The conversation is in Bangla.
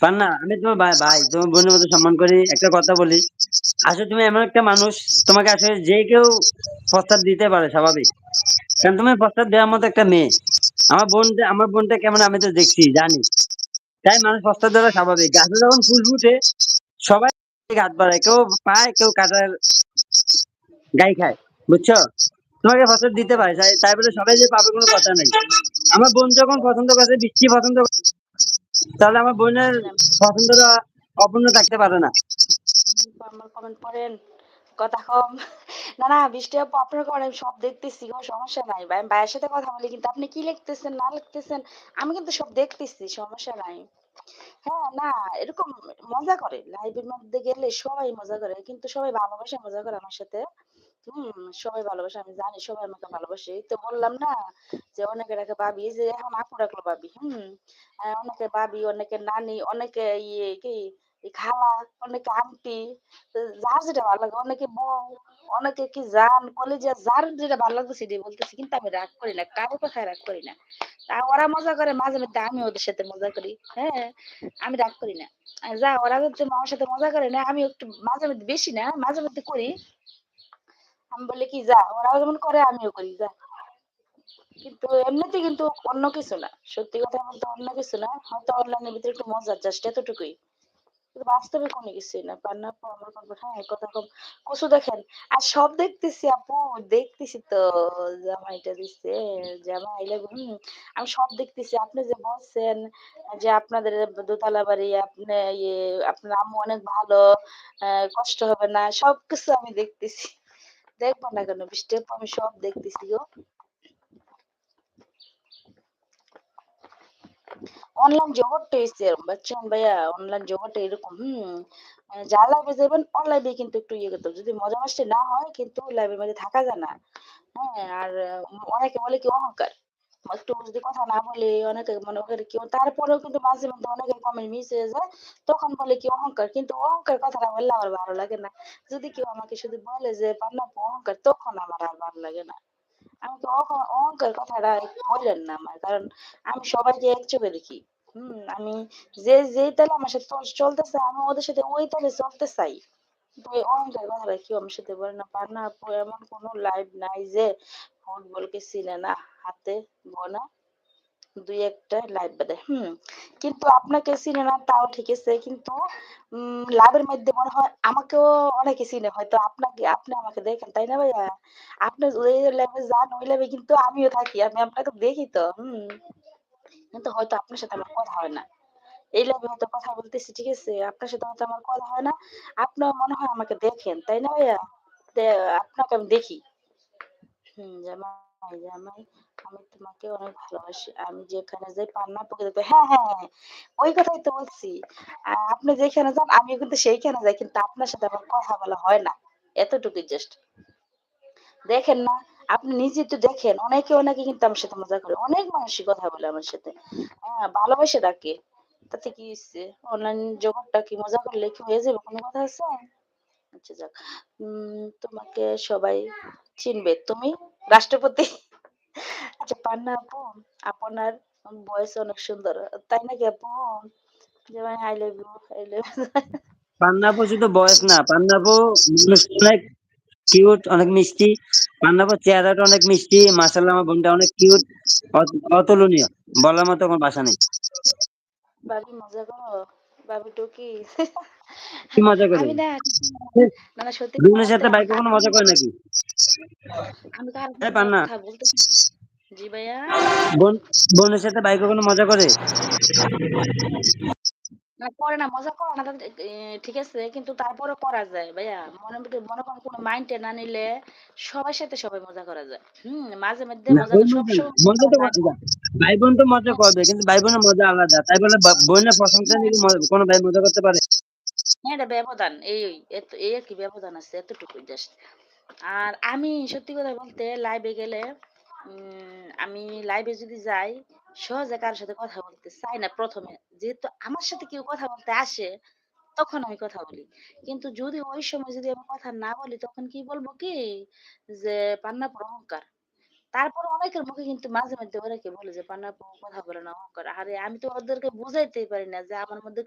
পান্না, আমি তোমার ভাই ভাই, তোমার বোনের মতো সম্মান করি। একটা কথা বলি, আসলে তুমি এমন একটা মানুষ, তোমাকে আসলে যে কেউ প্রস্তাব দিতে পারে, স্বাভাবিক। কারণ তুমি প্রস্তাব দেওয়ার মতো একটা মেয়ে। আমার বোনটা কেমন আমি তো দেখছি, জানি। তাই মানুষ প্রস্তাব দেওয়া স্বাভাবিক। গাছে যখন ফুল ফুটে, সবাই হাত বাড়ায়, কেউ পায়, কেউ কাটার গাই খায়। বুঝছো? তোমাকে প্রস্তাব দিতে পারে, তাই বলে সবাই যে পাবে কোনো কথা নেই। আমার বোন যখন পছন্দ করে, বৃষ্টি পছন্দ করে, তাহলে আমার বোনের বুঝলাম। পছন্দটা অপূর্ণ থাকতে পারে না। আমার কমেন্ট পড়েন, কথা কম। না না, বৃষ্টি আপু আপনার করে আমি সব দেখতেছি, কোনো সমস্যা নাই ভাই। আমি ভাইয়ের সাথে কথা বলি, কিন্তু আপনি কি লিখতেছেন না লিখতেছেন আমি কিন্তু সব দেখতেছি, সমস্যা নাই। হ্যাঁ, না, এরকম মজা করে লাইভের মধ্যে গেলে সবাই মজা করে, কিন্তু সবাই ভালোবাসে মজা করে আমার সাথে। সবাই ভালোবাসে, আমি জানি সবাই আমাকে ভালোবাসে। এই তো বললাম না যে অনেকে ডাকে ভাবি, এই যে এখন আপু ডাকলো ভাবি। অনেকে ভাবি, অনেকে নানি, অনেকে ইয়ে কি খালা, অনেকে আন্টি, তো যার যেটা ভালো লাগে, অনেকে বউ, অনেকে কি জান কলেজে, যার যেটা ভালো লাগছে সেটাই বলতেছি, কিন্তু আমি রাগ করি না, কারো কথায় রাগ করি না। তা ওরা মজা করে মাঝে মধ্যে, আমি ওদের সাথে মজা করি। হ্যাঁ, আমি রাগ করি না। যা ওরা যদি আমার সাথে মজা করে না, আমি একটু মাঝে মধ্যে, বেশি না, মাঝে মধ্যে করি। আমি বলি কি, যা ওরা যেমন করে আমিও করি, যা। কিন্তু এমনিতে কিন্তু অন্য কিছু না, সত্যি কথা বলতে অন্য কিছু না, হয়তো অনলাইনের ভিতরে একটু মজার, জাস্ট এতটুকুই। কিন্তু বাস্তবে কোনো কিছুই না। পান্না আপু আমার কথা, হ্যাঁ, এই কথা কম। কচু দেখেন, আর সব দেখতেছি আপু, দেখতেছি তো, জামাইটা দিচ্ছে, জামাই আইলে, আমি সব দেখতেছি। আপনি যে বলছেন যে আপনাদের দোতলা বাড়ি, আপনি ইয়ে, আপনার আম্মু অনেক ভালো, কষ্ট হবে না, সবকিছু আমি দেখতেছি। দেখবো না কেন বৃষ্টি আপু, আমি সব দেখতেছি গো। অনলাইন জগৎটা এসছে এরকম, বুঝছেন ভাইয়া? অনলাইন জগৎটা এরকম। যা লাইভে যাবেন অনলাইনে কিন্তু একটু ইয়ে করতে হবে। যদি মজা মাস্তি না হয় কিন্তু লাইভের মধ্যে থাকা যায় না। হ্যাঁ, আর অনেকে বলে কি অহংকার। একটু যদি কথা না বলে অনেকে মনে করে কি, তারপরেও কিন্তু মাঝে মধ্যে অনেকের কমেন্ট মিস হয়ে যায়। তখন বলে কি অহংকার, কিন্তু অহংকার কথাটা বললে আমার ভালো লাগে না। যদি কেউ আমাকে শুধু বলে যে পান্না আপু অহংকার, তখন আমার আর ভালো লাগে না। আমি তো অহংকার কথাটা বললেন না আমার, কারণ আমি সবাইকে এক চোখে দেখি। আমি যেই তালে আমার সাথে চলতেছে, আমি ওদের সাথে ওই তালে চলতে চাই। তো এই অহংকার কথাটা কেউ আমার সাথে বলে না। পান্না আপু এমন কোনো লাইভ নাই যে ফুটবলকে চিনে না, হাতে গোনা দুই একটা লাইভ বাদে। কিন্তু আপনাকে চিনে না তাও ঠিক আছে, কিন্তু লাভের মধ্যে মনে হয় আমাকেও অনেকে চিনে, হয়তো আপনাকে, আপনি আমাকে দেখেন, তাই না ভাইয়া? আপনি ওই ল্যাবে যান, ওই ল্যাবে কিন্তু আমিও থাকি, আমি আপনাকে দেখি তো। কিন্তু হয়তো আপনার সাথে আমার কথা হয় না। এই ল্যাবে হয়তো কথা বলতেছি, ঠিক আছে, আপনার সাথে হয়তো আমার কথা হয় না। আপনার মনে হয় আমাকে দেখেন, তাই না ভাইয়া? আপনাকে আমি দেখি। জামাই, জামাই, আমি তোমাকে অনেক ভালোবাসি। আমি যেখানে যাই পান্না আপুকে দেখতে, হ্যাঁ, হ্যাঁ, হ্যাঁ, ওই কথাই তো বলছি। আপনি যেখানে যান আমিও কিন্তু সেইখানে যাই, কিন্তু আপনার সাথে আমার কথা বলা হয় না। এতটুকুই জাস্ট। দেখেন না, আপনি নিজে তো দেখেন, অনেকে অনেকে কিন্তু আমার সাথে মজা করে। অনেক মানুষই কথা বলে আমার সাথে। হ্যাঁ, ভালোবাসে ডাকে। তাতে কি হইছে? অনলাইন জগৎটা কি মজা করলে কি হয়ে যাবে? কোনো কথা আছে? আচ্ছা যাক। তোমাকে সবাই চিনবে। তুমি রাষ্ট্রপতি। আচ্ছা পান্না আপু, আপনার ভয়েস অনেক সুন্দর। তাই নাকি আপু? জামাই I love you, I love you. পান্নাপো শুধু বয়স না, পান্নাপো মানুষটা অনেক কিউট, অনেক মিষ্টি। পান্নাপোর চেহারাটা অনেক মিষ্টি, মাশাআল্লাহ। আমার বোনটা অনেক কিউট, অতুলনীয়, বলার মতো কোনো ভাষা নেই। ভাবি মজা করো, ভাবি টুকি। কি মজা করে? আমি না, না না, সত্যি কথা বোনের বলতে সাথে আমি ভাই কখনো মজা করে নাকি? আমি কার এই সাথে পান্না, কথা বলতেছি। জি ভাইয়া। বোন বোনের সাথে ভাই কখনো মজা করে? না করে না, মজা করে না, ঠিক আছে, কিন্তু তারপরে করা যায় ভাইয়া। মনে করেন কোনো মাইন্ডে না নিলে সবার সাথে সবাই মজা করা যায়। মাঝে মধ্যে না, ওই মজাটা মজা না, সবসময় মজা করা তো যায় না। ভাই বোন তো মজা হুম, করবে, কিন্তু ভাই বোনের মজা আলাদা। তাই বলে বোনের প্রশংসা হ্যাঁ, নিয়ে কোনো ভাই মজা করতে পারে? হ্যাঁ, এটা ব্যবধান, এই আর কি, ব্যবধান আছে এতটুকুই জাস্ট। আর আমি সত্যি কথা বলতে লাইভে গেলে, আমি লাইভে যদি যাই, সহজে কারোর সাথে কথা বলতে চাই না প্রথমে। যেহেতু আমার সাথে কেউ কথা বলতে আসে, তখন আমি কথা বলি। কিন্তু যদি ওই সময় যদি আমি কথা না বলি, তখন কি বলবো কি, যে পান্না আপুর অহংকার। তারপর অনেকের মুখে কিন্তু মাঝে মধ্যে অনেকে বলে যে পান্না আপু কথা বলে না, অহংকার। আরে আমি তো ওদেরকে বুঝাইতেই পারি না যে আমার মধ্যে